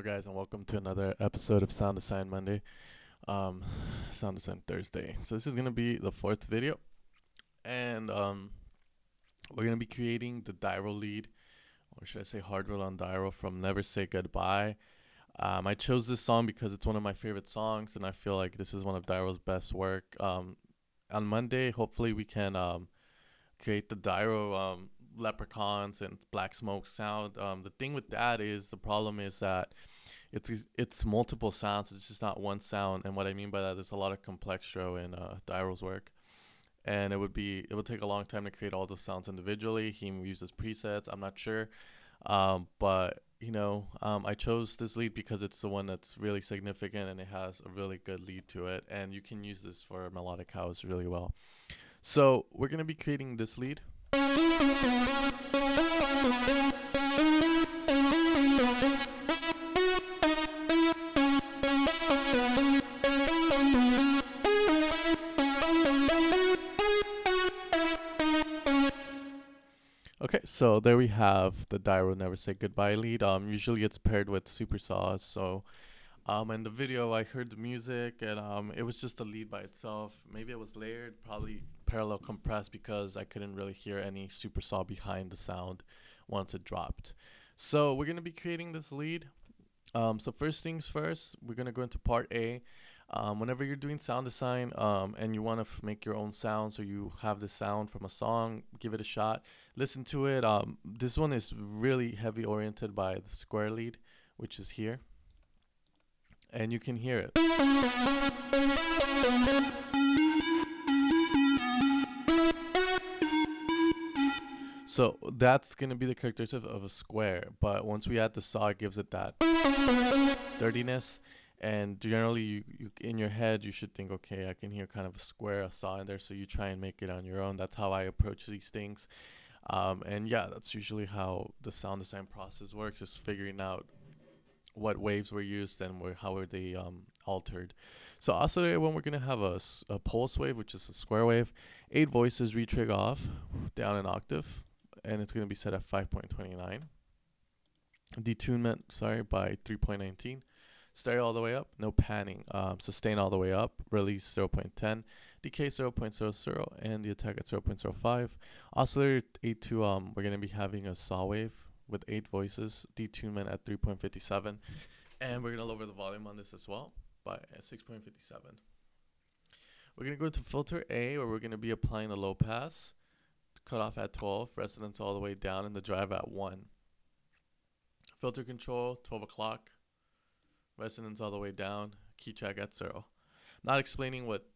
guys, and welcome to another episode of Sound Design Monday, Sound Design Thursday. So this is gonna be the fourth video, and we're gonna be creating the Dyro lead, or should I say Hardwell on Dyro from Never Say Goodbye. I chose this song because it's one of my favorite songs, and I feel like this is one of Dyro's best work. On Monday, hopefully we can create the Dyro leprechauns and black smoke sound. The thing with that is the problem is that it's multiple sounds. It's just not one sound. And what I mean by that is a lot of complextro in Dyro's work, and it would take a long time to create all those sounds individually. He uses presets. I'm not sure, but I chose this lead because it's the one that's really significant and it has a really good lead to it, and you can use this for melodic house really well. So we're gonna be creating this lead. Okay, so there we have the Dyro Never Say Goodbye lead. Usually it's paired with supersaws. So in the video I heard the music, and it was just a lead by itself. Maybe it was layered, probably parallel compressed, because I couldn't really hear any supersaw behind the sound once it dropped. So we're gonna be creating this lead. So first things first, we're gonna go into part A. Whenever you're doing sound design and you want to make your own sounds, or you have the sound from a song, give it a shot, listen to it. This one is really heavy oriented by the square lead, which is here, and you can hear it. So that's gonna be the characteristic of a square, but once we add the saw, it gives it that dirtiness. And generally, you in your head, you should think, okay, I can hear kind of a square, a saw in there, so you try and make it on your own. That's how I approach these things. And yeah, that's usually how the sound design process works, is figuring out what waves were used and how were they altered. So also when we're going to have a pulse wave, which is a square wave, 8 voices retrig off, down an octave, and it's going to be set at 5.29. Detunement, by 3.19. Stereo all the way up, no panning. Sustain all the way up, release 0.10, decay 0.00, and the attack at 0.05. Oscillator 8.2, we're going to be having a saw wave with 8 voices, detunement at 3.57, and we're going to lower the volume on this as well by 6.57. We're going to go to filter A, where we're going to be applying the low pass, cutoff at 12, resonance all the way down, and the drive at 1. Filter control, 12 o'clock. Resonance all the way down, key track at 0. Not explaining what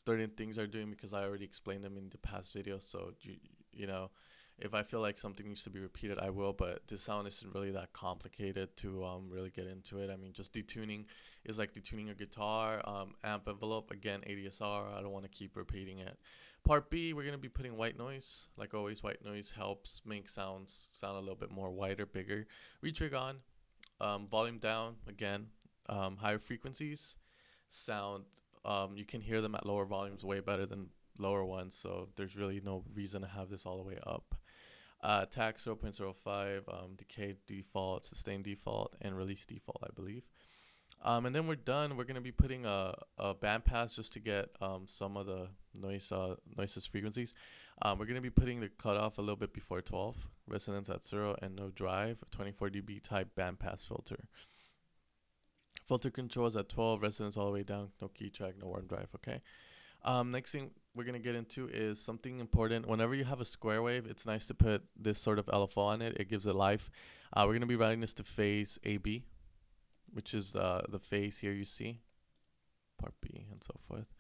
certain things are doing because I already explained them in the past video. So you know, if I feel like something needs to be repeated, I will. But this sound isn't really that complicated to really get into it. I mean, just detuning is like detuning a guitar. Amp envelope, again, ADSR. I don't want to keep repeating it. Part B, we're gonna be putting white noise. Like always, white noise helps make sounds sound a little bit more wider, bigger. Retrig on, volume down again. Higher frequencies sound, you can hear them at lower volumes way better than lower ones, so there's really no reason to have this all the way up. Attack 0.05, decay default, sustain default, and release default, I believe. And then we're done. We're going to be putting a bandpass just to get some of the noises frequencies. We're going to be putting the cutoff a little bit before 12, resonance at 0, and no drive, 24 dB type bandpass filter. Filter controls at 12, resonance all the way down, no key track, no warm drive, okay? Next thing we're going to get into is something important. Whenever you have a square wave, it's nice to put this sort of LFO on it. It gives it life. We're going to be routing this to phase AB, which is the phase here you see, part B and so forth.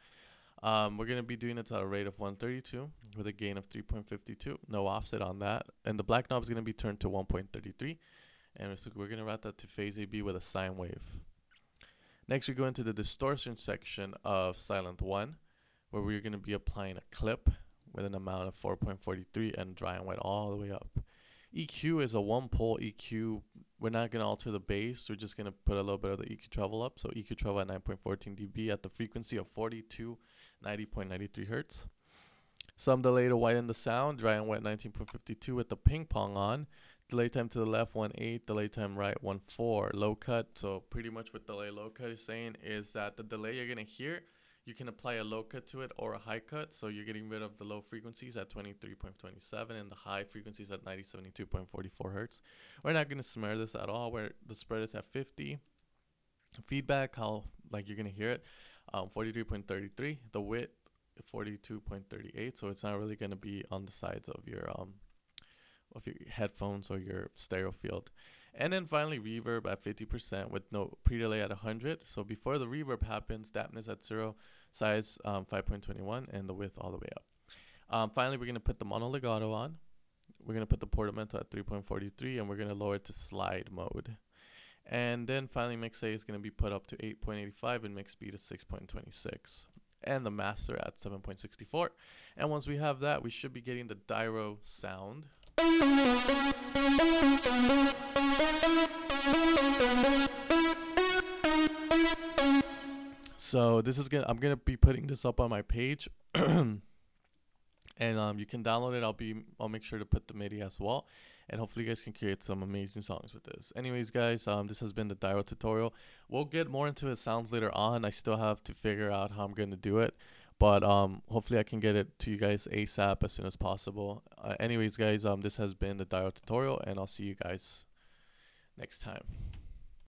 We're going to be doing it at a rate of 132 with a gain of 3.52, no offset on that. And the black knob is going to be turned to 1.33. And so we're going to route that to phase AB with a sine wave. Next, we go into the distortion section of Silent 1, where we're going to be applying a clip with an amount of 4.43 and dry and wet all the way up. EQ is a one-pole EQ. We're not going to alter the bass. We're just going to put a little bit of the EQ treble up. So EQ treble at 9.14 dB at the frequency of 42, 90.93 hertz. Some delay to whiten the sound, dry and wet 19.52 with the ping pong on. Delay time to the left 1.8, delay time right 1.4. Low cut, so pretty much what delay low cut is saying is that the delay you're going to hear, you can apply a low cut to it or a high cut. So you're getting rid of the low frequencies at 23.27 and the high frequencies at 72.44 hertz. We're not going to smear this at all, where the spread is at 50. Feedback, how like you're going to hear it, 43.33. The width, 42.38, so it's not really going to be on the sides of your headphones or your stereo field. And then finally reverb at 50% with no pre-delay at 100. So before the reverb happens, dampness at 0, size 5.21, and the width all the way up. Finally, we're going to put the mono legato on. We're going to put the portamento at 3.43, and we're going to lower it to slide mode. And then finally mix A is going to be put up to 8.85 and mix B to 6.26. And the master at 7.64. And once we have that, we should be getting the Dyro sound. So this is I'm gonna be putting this up on my page, and you can download it. I'll make sure to put the MIDI as well, and hopefully you guys can create some amazing songs with this. Anyways, guys, this has been the Dyro tutorial. We'll get more into the sounds later on. I still have to figure out how I'm gonna do it, but hopefully I can get it to you guys ASAP as soon as possible. Anyways, guys, this has been the Dyro tutorial, and I'll see you guys next time.